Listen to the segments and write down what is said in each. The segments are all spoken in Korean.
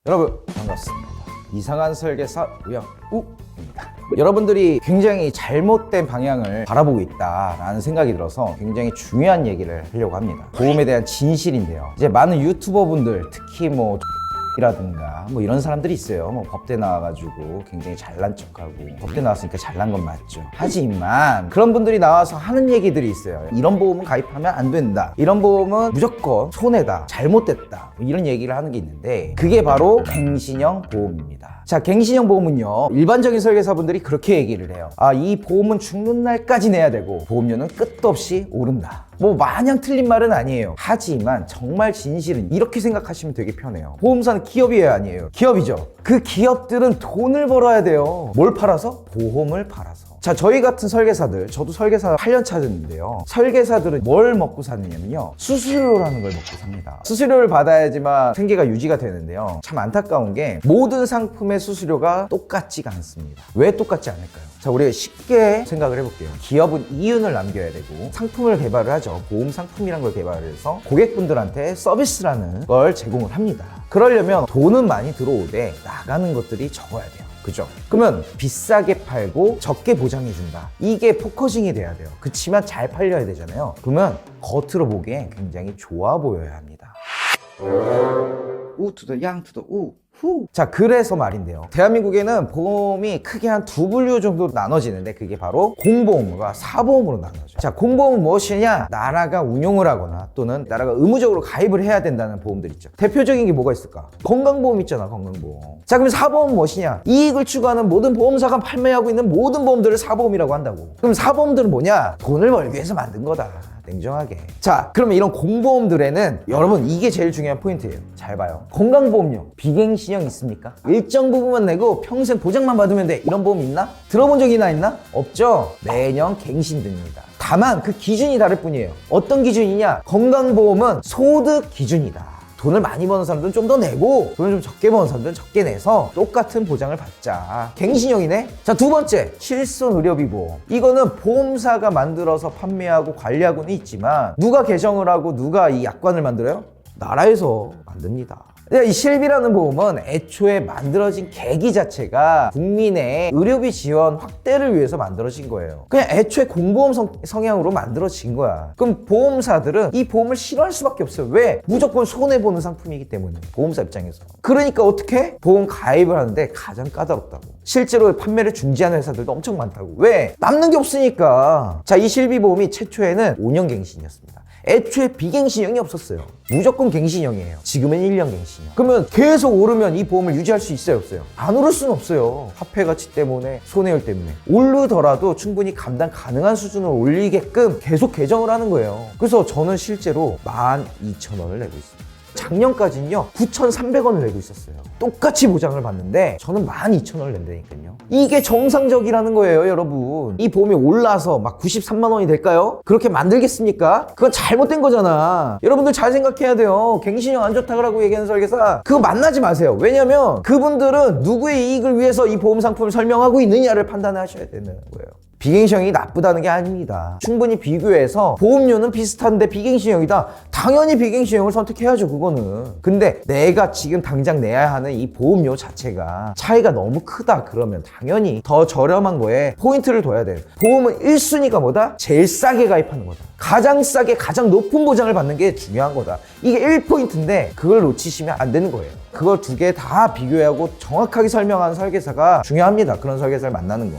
여러분 반갑습니다. 이상한 설계사 우영우입니다. 여러분들이 굉장히 잘못된 방향을 바라보고 있다라는 생각이 들어서 굉장히 중요한 얘기를 하려고 합니다. 보험에 대한 진실인데요. 이제 많은 유튜버분들, 특히 이라든가 이런 사람들이 있어요. 법대 나와가지고 굉장히 잘난 척하고, 법대 나왔으니까 잘난 건 맞죠. 하지만 그런 분들이 나와서 하는 얘기들이 있어요. 이런 보험은 가입하면 안 된다, 이런 보험은 무조건 손해다, 잘못됐다, 이런 얘기를 하는 게 있는데, 그게 바로 갱신형 보험입니다. 자, 갱신형 보험은요, 일반적인 설계사분들이 그렇게 얘기를 해요. 이 보험은 죽는 날까지 내야 되고 보험료는 끝도 없이 오른다. 마냥 틀린 말은 아니에요. 하지만 정말 진실은 이렇게 생각하시면 되게 편해요. 보험사는 기업이에요, 아니에요? 기업이죠. 그 기업들은 돈을 벌어야 돼요. 뭘 팔아서? 보험을 팔아서. 자, 저희 같은 설계사들, 저도 설계사 8년 차 됐는데요, 설계사들은 뭘 먹고 사느냐면요, 수수료라는 걸 먹고 삽니다. 수수료를 받아야지만 생계가 유지가 되는데요, 참 안타까운 게 모든 상품의 수수료가 똑같지가 않습니다. 왜 똑같지 않을까요? 자, 우리가 쉽게 생각을 해볼게요. 기업은 이윤을 남겨야 되고 상품을 개발을 하죠. 보험 상품이란 걸 개발을 해서 고객분들한테 서비스라는 걸 제공을 합니다. 그러려면 돈은 많이 들어오되 나가는 것들이 적어야 돼요. 그죠? 그러면 비싸게 팔고 적게 보장해준다, 이게 포커싱이 돼야 돼요. 그치만 잘 팔려야 되잖아요. 그러면 겉으로 보기에 굉장히 좋아 보여야 합니다. 우 투 더 양 투 더 우 후. 자, 그래서 말인데요, 대한민국에는 보험이 크게 한 두 분류 정도 나눠지는데, 그게 바로 공보험과 사보험으로 나눠져요. 자, 공보험은 무엇이냐? 나라가 운용을 하거나 또는 나라가 의무적으로 가입을 해야 된다는 보험들 있죠. 대표적인 게 뭐가 있을까? 건강보험 있잖아, 건강보험. 자, 그럼 사보험은 무엇이냐? 이익을 추구하는 모든 보험사가 판매하고 있는 모든 보험들을 사보험이라고 한다고. 그럼 사보험들은 뭐냐? 돈을 벌기 위해서 만든 거다, 냉정하게. 자, 그러면 이런 공보험들에는, 여러분 이게 제일 중요한 포인트예요. 잘 봐요. 건강보험료 비갱신형 있습니까? 일정 부분만 내고 평생 보장만 받으면 돼, 이런 보험 있나? 들어본 적이나 있나? 없죠. 매년 갱신됩니다. 다만 그 기준이 다를 뿐이에요. 어떤 기준이냐? 건강보험은 소득 기준이다. 돈을 많이 버는 사람들은 좀 더 내고, 돈을 좀 적게 버는 사람들은 적게 내서 똑같은 보장을 받자. 갱신형이네. 자, 두 번째, 실손의료비 보험. 이거는 보험사가 만들어서 판매하고 관리하고는 있지만 누가 개정을 하고 누가 이 약관을 만들어요? 나라에서 만듭니다. 이 실비라는 보험은 애초에 만들어진 계기 자체가 국민의 의료비 지원 확대를 위해서 만들어진 거예요. 그냥 애초에 공보험 성향으로 만들어진 거야. 그럼 보험사들은 이 보험을 싫어할 수밖에 없어요. 왜? 무조건 손해보는 상품이기 때문에, 보험사 입장에서. 그러니까 어떻게? 보험 가입을 하는데 가장 까다롭다고. 실제로 판매를 중지하는 회사들도 엄청 많다고. 왜? 남는 게 없으니까. 자, 이 실비보험이 최초에는 5년 갱신이었습니다. 애초에 비갱신형이 없었어요. 무조건 갱신형이에요. 지금은 1년 갱신형. 그러면 계속 오르면 이 보험을 유지할 수 있어요, 없어요? 안 오를 수는 없어요. 화폐 가치 때문에, 손해율 때문에. 오르더라도 충분히 감당 가능한 수준으로 올리게끔 계속 개정을 하는 거예요. 그래서 저는 실제로 12,000원을 내고 있습니다. 작년까지는요 9,300원을 내고 있었어요. 똑같이 보장을 받는데 저는 12,000원을 낸다니까요. 이게 정상적이라는 거예요, 여러분. 이 보험이 올라서 막 93만 원이 될까요? 그렇게 만들겠습니까? 그건 잘못된 거잖아. 여러분들 잘 생각해야 돼요. 갱신형 안 좋다 그러고 얘기하는 설계사, 그거 만나지 마세요. 왜냐면 그분들은 누구의 이익을 위해서 이 보험 상품을 설명하고 있느냐를 판단하셔야 되는 거예요. 비갱신형이 나쁘다는 게 아닙니다. 충분히 비교해서 보험료는 비슷한데 비갱신형이다, 당연히 비갱신형을 선택해야죠, 그거는. 근데 내가 지금 당장 내야 하는 이 보험료 자체가 차이가 너무 크다 그러면 당연히 더 저렴한 거에 포인트를 둬야 돼. 보험은 1순위가 뭐다? 제일 싸게 가입하는 거다. 가장 싸게 가장 높은 보장을 받는 게 중요한 거다. 이게 1포인트인데 그걸 놓치시면 안 되는 거예요. 그걸 두 개 다 비교하고 정확하게 설명하는 설계사가 중요합니다. 그런 설계사를 만나는 거.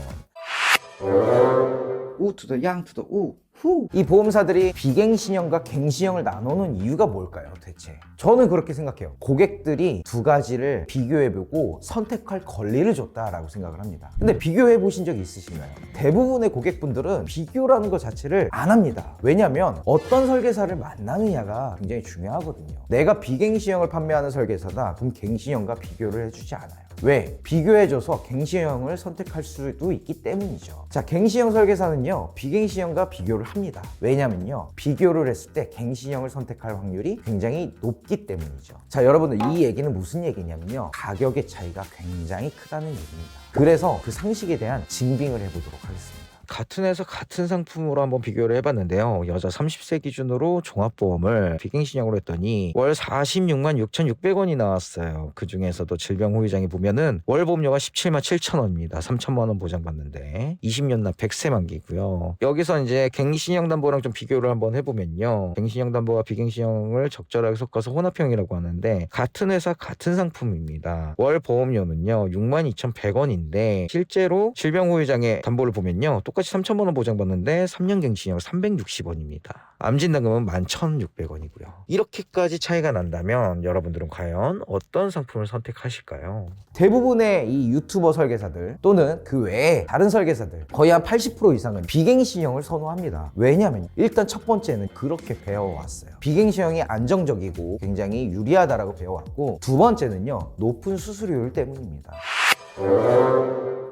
우 투 더 양 투 더 우 후. 이 보험사들이 비갱신형과 갱신형을 나누는 이유가 뭘까요, 대체? 저는 그렇게 생각해요. 고객들이 두 가지를 비교해보고 선택할 권리를 줬다라고 생각을 합니다. 근데 비교해보신 적이 있으신가요? 대부분의 고객분들은 비교라는 것 자체를 안 합니다. 왜냐면 어떤 설계사를 만나느냐가 굉장히 중요하거든요. 내가 비갱신형을 판매하는 설계사다, 그럼 갱신형과 비교를 해주지 않아요. 왜? 비교해줘서 갱신형을 선택할 수도 있기 때문이죠. 자, 갱신형 설계사는요 비갱신형과 비교를 합니다. 왜냐면요, 비교를 했을 때 갱신형을 선택할 확률이 굉장히 높기 때문이죠. 자, 여러분들 이 얘기는 무슨 얘기냐면요, 가격의 차이가 굉장히 크다는 얘기입니다. 그래서 그 상식에 대한 증빙을 해보도록 하겠습니다. 같은 회사 같은 상품으로 한번 비교를 해봤는데요. 여자 30세 기준으로 종합보험을 비갱신형으로 했더니 월 46만 6,600원이 나왔어요. 그 중에서도 질병후유장에 보면은 월 보험료가 17만 7천 원입니다. 3천만 원 보장받는데 20년 납 100세 만기고요. 여기서 이제 갱신형 담보랑 좀 비교를 한번 해보면요. 갱신형 담보와 비갱신형을 적절하게 섞어서 혼합형이라고 하는데 같은 회사 같은 상품입니다. 월 보험료는요 62,100원인데 실제로 질병후유장의 담보를 보면요 똑같이 3천만 원 보장받는데 3년 갱신형 360원입니다. 암진단금은 11,600원이고요. 이렇게까지 차이가 난다면 여러분들은 과연 어떤 상품을 선택하실까요? 대부분의 이 유튜버 설계사들 또는 그 외에 다른 설계사들 거의 한 80% 이상은 비갱신형을 선호합니다. 왜냐하면 일단 첫 번째는 그렇게 배워왔어요. 비갱신형이 안정적이고 굉장히 유리하다라고 배워왔고, 두 번째는요 높은 수수료율 때문입니다.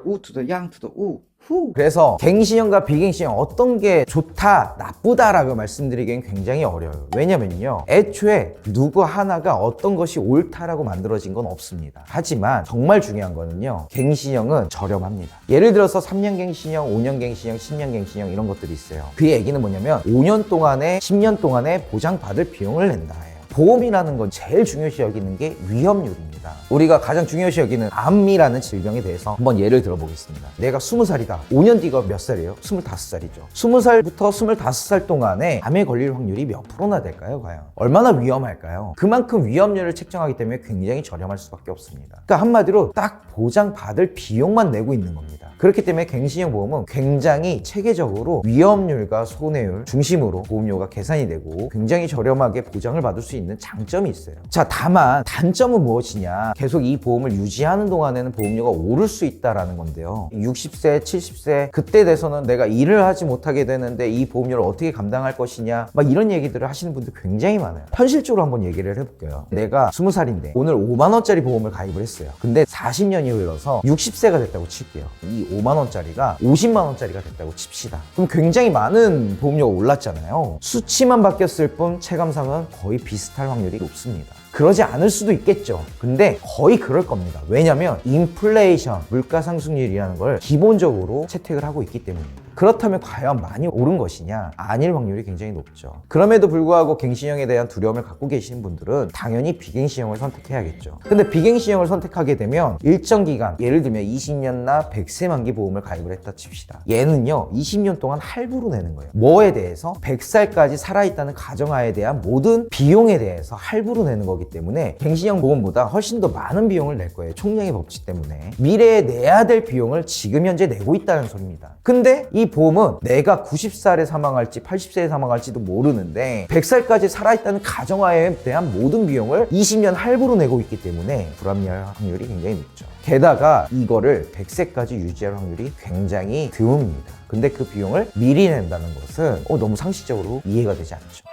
우 투더 양 투더 우 후. 그래서 갱신형과 비갱신형 어떤 게 좋다 나쁘다라고 말씀드리기엔 굉장히 어려워요. 왜냐면요 애초에 누구 하나가 어떤 것이 옳다라고 만들어진 건 없습니다. 하지만 정말 중요한 거는요 갱신형은 저렴합니다. 예를 들어서 3년 갱신형, 5년 갱신형, 10년 갱신형 이런 것들이 있어요. 그 얘기는 뭐냐면 5년 동안에 10년 동안에 보장받을 비용을 낸다 해요. 보험이라는 건 제일 중요시 여기는 게 위험률입니다. 우리가 가장 중요시 여기는 암이라는 질병에 대해서 한번 예를 들어보겠습니다. 내가 20살이다. 5년 뒤가 몇 살이에요? 25살이죠. 20살부터 25살 동안에 암에 걸릴 확률이 몇 프로나 될까요? 과연 얼마나 위험할까요? 그만큼 위험률을 책정하기 때문에 굉장히 저렴할 수밖에 없습니다. 그러니까 한마디로 딱 보장받을 비용만 내고 있는 겁니다. 그렇기 때문에 갱신형 보험은 굉장히 체계적으로 위험률과 손해율 중심으로 보험료가 계산이 되고 굉장히 저렴하게 보장을 받을 수 있는 장점이 있어요. 자, 다만 단점은 무엇이냐? 계속 이 보험을 유지하는 동안에는 보험료가 오를 수 있다라는 건데요. 60세, 70세 그때 돼서는 내가 일을 하지 못하게 되는데 이 보험료를 어떻게 감당할 것이냐 막 이런 얘기들을 하시는 분들 굉장히 많아요. 현실적으로 한번 얘기를 해볼게요. 내가 20살인데 오늘 5만 원짜리 보험을 가입을 했어요. 근데 40년이 흘러서 60세가 됐다고 칠게요. 이 5만 원짜리가 50만 원짜리가 됐다고 칩시다. 그럼 굉장히 많은 보험료가 올랐잖아요. 수치만 바뀌었을 뿐 체감상은 거의 비슷할 확률이 높습니다. 그러지 않을 수도 있겠죠. 근데 거의 그럴 겁니다. 왜냐면 인플레이션, 물가 상승률이라는 걸 기본적으로 채택을 하고 있기 때문입니다. 그렇다면 과연 많이 오른 것이냐? 아닐 확률이 굉장히 높죠. 그럼에도 불구하고 갱신형에 대한 두려움을 갖고 계시는 분들은 당연히 비갱신형을 선택해야겠죠. 근데 비갱신형을 선택하게 되면 일정 기간, 예를 들면 20년나 100세 만기 보험을 가입을 했다 칩시다. 얘는요 20년 동안 할부로 내는 거예요. 뭐에 대해서? 100살까지 살아있다는 가정하에 대한 모든 비용에 대해서 할부로 내는 거기 때문에 갱신형 보험보다 훨씬 더 많은 비용을 낼 거예요. 총량의 법칙 때문에. 미래에 내야 될 비용을 지금 현재 내고 있다는 소리입니다. 근데 이 보험은 내가 90살에 사망할지 80세에 사망할지도 모르는데 100살까지 살아있다는 가정하에 대한 모든 비용을 20년 할부로 내고 있기 때문에 불합리할 확률이 굉장히 높죠. 게다가 이거를 100세까지 유지할 확률이 굉장히 드뭅니다. 근데 그 비용을 미리 낸다는 것은 너무 상식적으로 이해가 되지 않죠.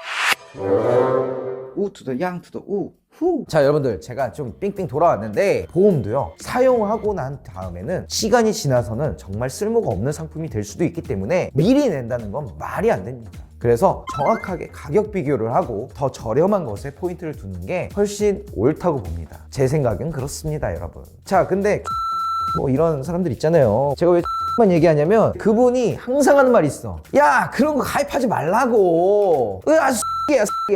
우 투더 양 투더 우 후. 자, 여러분들 제가 좀 삥삥 돌아왔는데 보험도요 사용하고 난 다음에는 시간이 지나서는 정말 쓸모가 없는 상품이 될 수도 있기 때문에 미리 낸다는 건 말이 안 됩니다. 그래서 정확하게 가격 비교를 하고 더 저렴한 것에 포인트를 두는 게 훨씬 옳다고 봅니다. 제 생각은 그렇습니다, 여러분. 자, 근데 뭐 이런 사람들 있잖아요. 제가 왜 만 얘기하냐면 그분이 항상 하는 말이 있어. 야, 그런 거 가입하지 말라고. 아,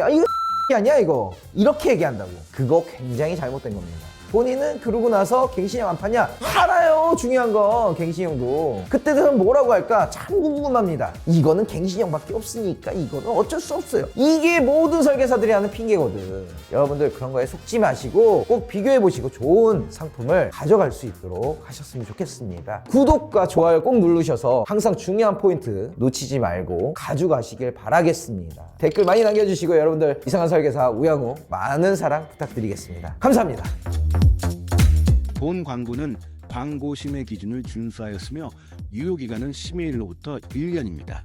이거 아니야 이거. 이렇게 얘기한다고. 그거 굉장히 잘못된 겁니다. 본인은 그러고 나서 갱신형 안 파냐? 팔아요. 중요한 건 갱신형도. 그때 되면 뭐라고 할까? 참 궁금합니다. 이거는 갱신형밖에 없으니까 이거는 어쩔 수 없어요. 이게 모든 설계사들이 하는 핑계거든. 여러분들 그런 거에 속지 마시고 꼭 비교해보시고 좋은 상품을 가져갈 수 있도록 하셨으면 좋겠습니다. 구독과 좋아요 꼭 누르셔서 항상 중요한 포인트 놓치지 말고 가져가시길 바라겠습니다. 댓글 많이 남겨주시고 여러분들 이상한 설계사 우양우 많은 사랑 부탁드리겠습니다. 감사합니다. 본 광고는 광고 심의 기준을 준수하였으며 유효기간은 심의일로부터 1년입니다.